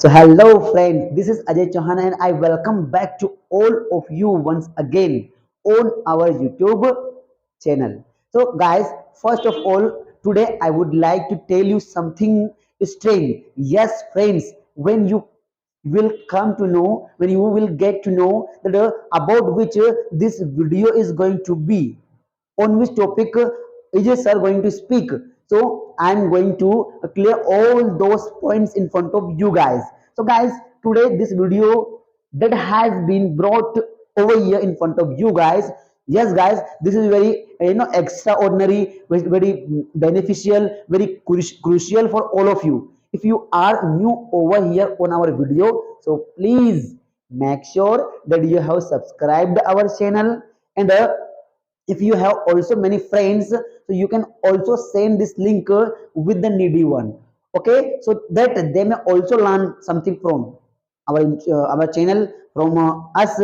So hello friends, this is Ajay Chauhan and I welcome back to all of you once again on our YouTube channel. So guys, first of all, today I would like to tell you something strange. Yes friends, when you will come to know, when you will get to know that about which this video is going to be, on which topic AJ sir going to speak. So I am going to clear all those points in front of you guys. So guys, today this video that has been brought over here in front of you guys. Yes guys, this is very extraordinary, very beneficial, very crucial for all of you. If you are new over here on our video, so please make sure that you have subscribed our channel, and if you have also many friends, so you can also send this link with the needy one, okay, so that they may also learn something from our channel, from us.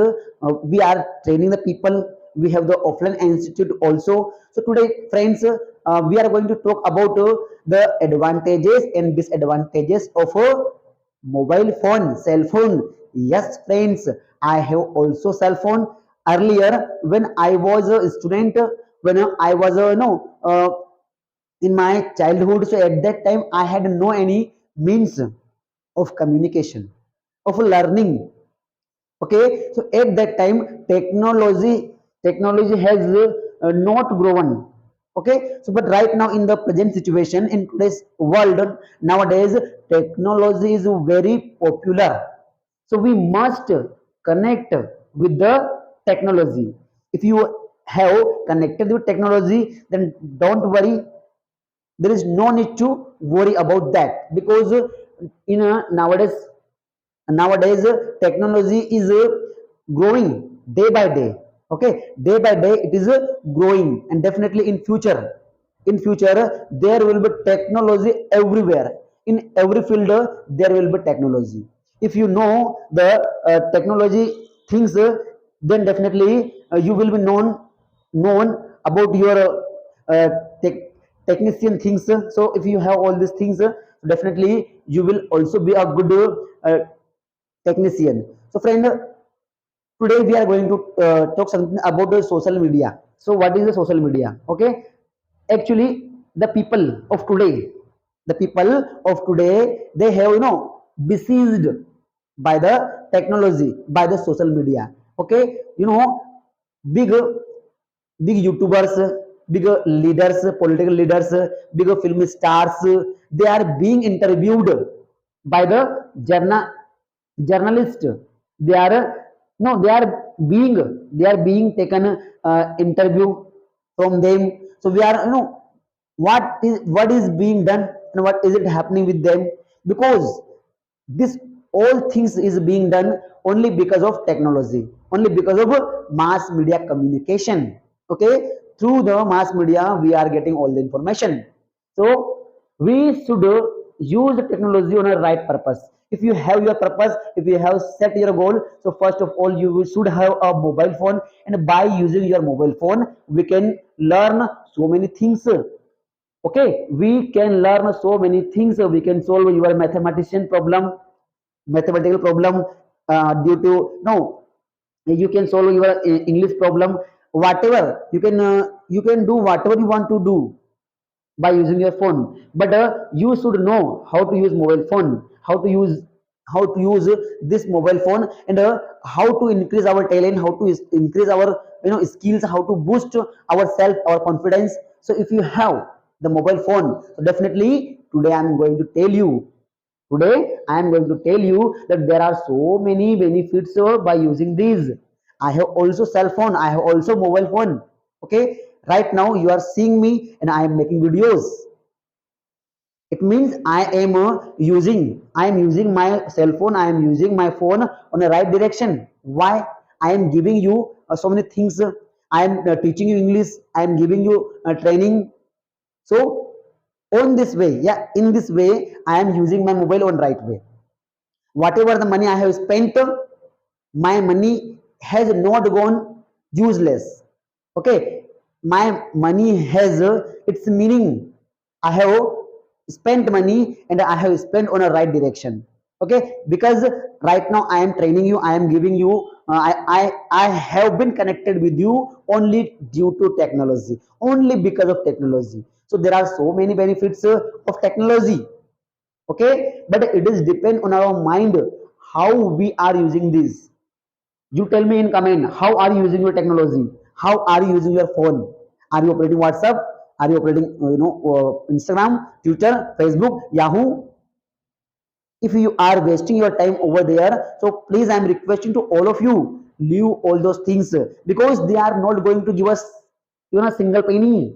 We are training the people. We have the offline institute also. So today friends, we are going to talk about the advantages and disadvantages of mobile phone, cell phone. Yes friends, I have also cell phone. Earlier when I was a student, when I was in my childhood, so at that time I had no any means of communication, of learning. Okay, so at that time technology has not grown. Okay, so but right now in the present situation, in today's world nowadays, technology is very popular. So we must connect with the technology. If you have connected with technology, then don't worry, there is no need to worry about that, because in nowadays technology is growing day by day. Okay, day by day it is growing, and definitely in future there will be technology everywhere. In every field there will be technology. If you know the technology things, then definitely you will be known about your uh, tech, technician things. So if you have all these things, definitely you will also be a good technician. So friend, today we are going to talk something about the social media. So what is the social media? Okay, actually the people of today, they have besieged by the technology, by the social media. Okay, big big YouTubers, big leaders, political leaders, big film stars, they are being interviewed by the journalist. They are no, being they are being taken interview from them. So we are what is being done and what is it happening with them, because this all things is being done only because of technology, only because of mass media communication. Okay, through the mass media we are getting all the information. So we should use the technology on a right purpose. If you have your purpose, if you have set your goal, so first of all you should have a mobile phone, and by using your mobile phone we can learn so many things. Okay, we can learn so many things. We can solve your mathematical problem, due to no, you can solve your English problem. Whatever you can do whatever you want to do by using your phone. But you should know how to use mobile phone, how to use this mobile phone, and how to increase our talent, how to increase our skills, how to boost ourself, our confidence. So if you have the mobile phone, so definitely today I am going to tell you that there are so many benefits by using these. I have also cell phone, I have also mobile phone. Okay, right now you are seeing me and I am making videos. It means I am using my cell phone, I am using my phone on the right direction. Why? I am giving you so many things. I am teaching you English, I am giving you training. So on this way, yeah, in this way I am using my mobile on right way. Whatever the money I have spent, my money has not gone useless. Okay, my money has its meaning. I have spent money and I have spent on a right direction. Okay, because right now I am training you, I am giving you, I have been connected with you only due to technology, only because of technology. So there are so many benefits of technology. Okay, but it is depend on our mind how we are using this. You tell me in comment, how are you using your technology? How are you using your phone? Are you operating WhatsApp? Are you operating Instagram, Twitter, Facebook, Yahoo? If you are wasting your time over there, so please I'm requesting to all of you, leave all those things, because they are not going to give us single penny.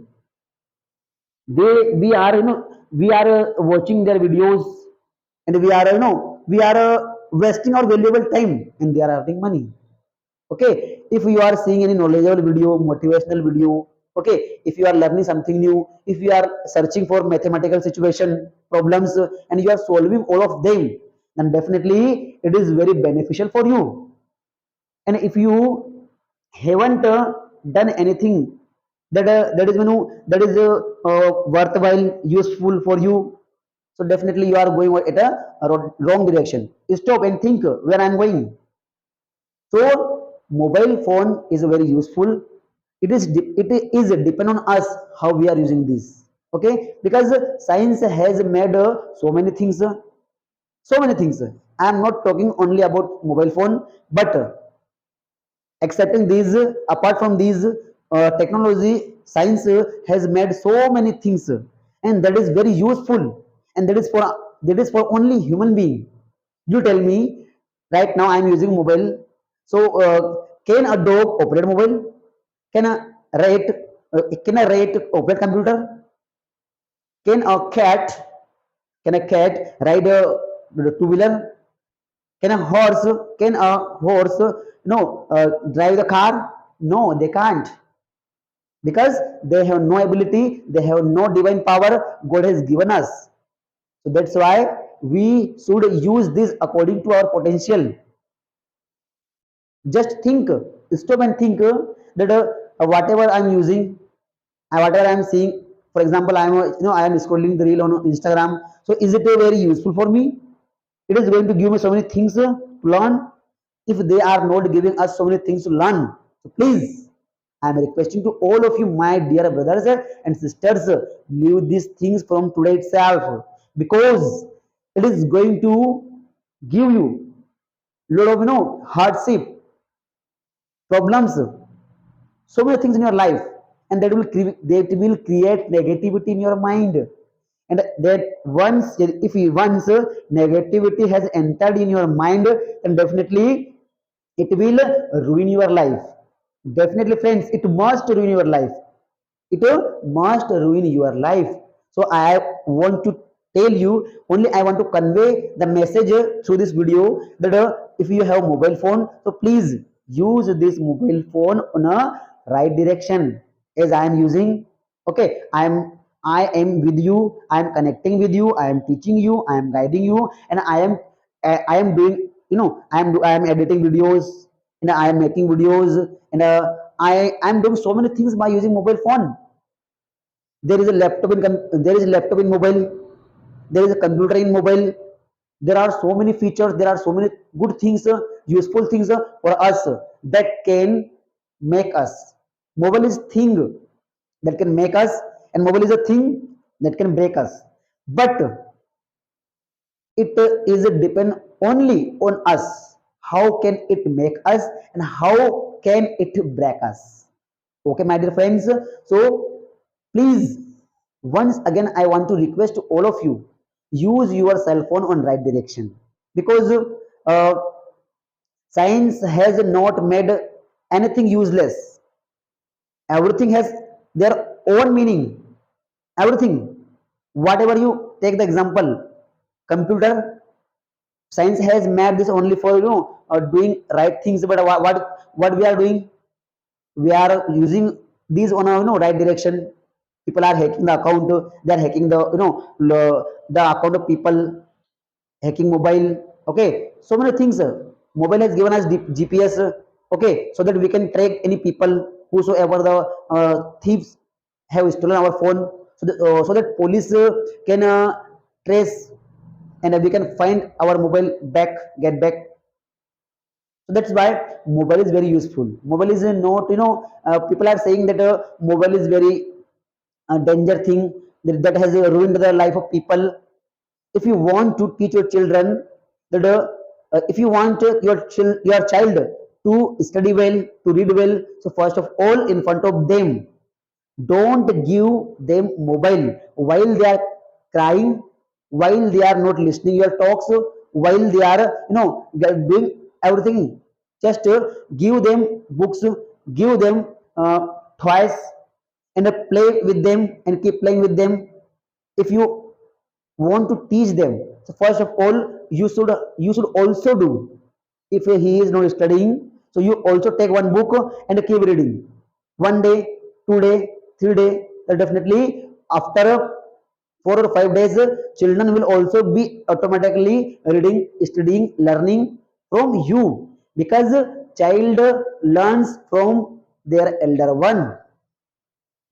They We are we are watching their videos, and we are we are wasting our valuable time, and they are earning money. Okay, if you are seeing any knowledgeable video, motivational video, okay, if you are learning something new, if you are searching for mathematical situation problems, and you are solving all of them, then definitely it is very beneficial for you. And if you haven't done anything that is that is worthwhile, useful for you, so definitely you are going at a wrong direction. Stop and think where I'm going. So mobile phone is very useful. It is depend on us how we are using this. Okay, because science has made so many things. I am not talking only about mobile phone, but accepting these, apart from these, technology, science has made so many things, and that is very useful, and that is for only human being. You tell me, right now I am using mobile. So can a dog operate mobile? Can a rat operate computer? Can a cat ride a two-wheeler? Can a horse drive the car? No, they can't, because they have no ability, they have no divine power God has given us. So that's why we should use this according to our potential. Just think, stop and think, that whatever I'm using, whatever I'm seeing, for example, I am scrolling the reel on Instagram. So is it very useful for me? It is going to give me so many things to learn. If they are not giving us so many things to learn, so please, I am requesting to all of you, my dear brothers and sisters, leave these things from today itself, because it is going to give you lot of hardship, problems, so many things in your life, and that will create negativity in your mind. And that once negativity has entered in your mind, then definitely it will ruin your life. Definitely, friends, it must ruin your life. It must ruin your life. So I want to tell you, only I want to convey the message through this video, that if you have mobile phone, so please use this mobile phone on a right direction, as I am using. Okay, I am with you, I am connecting with you, I am teaching you, I am guiding you, and I am doing, I am editing videos, and I am making videos, and I am doing so many things by using mobile phone. There is a there is a laptop in mobile, there is a computer in mobile. There are so many features, there are so many good things, useful things for us, that can make us. Mobile is thing that can make us, and mobile is a thing that can break us. But it is depend only on us, how can it make us, and how can it break us. Okay, my dear friends, so please, once again I want to request to all of you, use your cell phone on right direction, because uh, science has not made anything useless. Everything has their own meaning. Everything, whatever you take the example, computer, science has made this only for doing right things, but what we are doing, we are using these on a right direction. People are hacking the account, they are hacking the the account of people, hacking mobile. Okay, so many things. Mobile has given us GPS, okay, so that we can track any people, whosoever the thieves have stolen our phone, so that police can trace and we can find our mobile back, get back. So that's why mobile is very useful. Mobile is not, people are saying that mobile is very danger thing, that has ruined the life of people. If you want to teach your children that if you want your child to study well, to read well, so first of all, in front of them, don't give them mobile while they are crying, while they are not listening your talks, while they are, they are doing everything. Just give them books, give them toys, and play with them and keep playing with them. If you want to teach them, so first of all, you should also do. If he is not studying, so you also take one book and keep reading. One day, 2 day, 3 day, definitely after 4 or 5 days, children will also be automatically reading, studying, learning from you, because child learns from their elder one.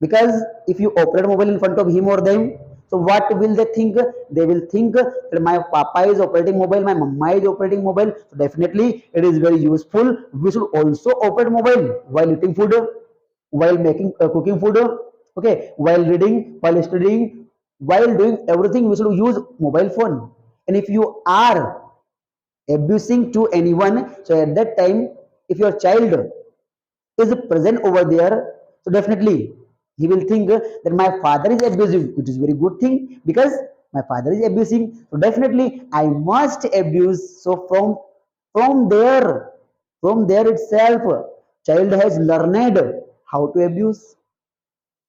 Because if you operate mobile in front of him or them, so what will they think? They will think that my papa is operating mobile, my mama is operating mobile, so definitely it is very useful. We should also operate mobile while eating food, while making cooking food, okay, while reading, while studying, while doing everything, we should use mobile phone. And if you are abusing to anyone, so at that time, if your child is present over there, so definitely he will think that my father is abusing, which is very good thing, because my father is abusing, so definitely I must abuse. So from there itself, child has learned how to abuse,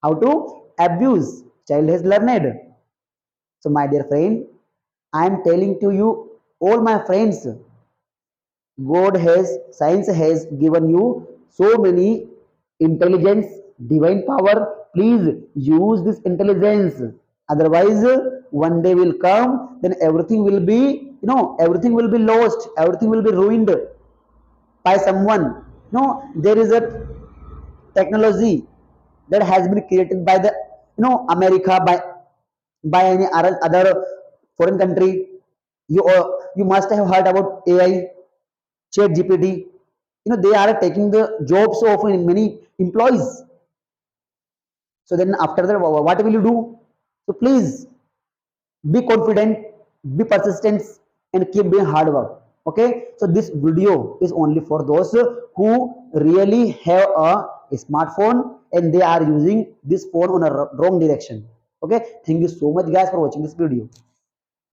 how to abuse, child has learned. So my dear friend, I am telling to you, all my friends, God has, science has given you so many intelligence, divine power. Please use this intelligence. Otherwise, one day will come, then everything will be, everything will be lost, everything will be ruined by someone. No, there is a technology that has been created by the, America, by any other foreign country. You must have heard about AI, Chat GPT. They are taking the jobs of many employees. So then after that, what will you do? So please be confident, be persistent, and keep doing hard work. Okay. So this video is only for those who really have a smartphone and they are using this phone on a wrong direction. Okay. Thank you so much, guys, for watching this video.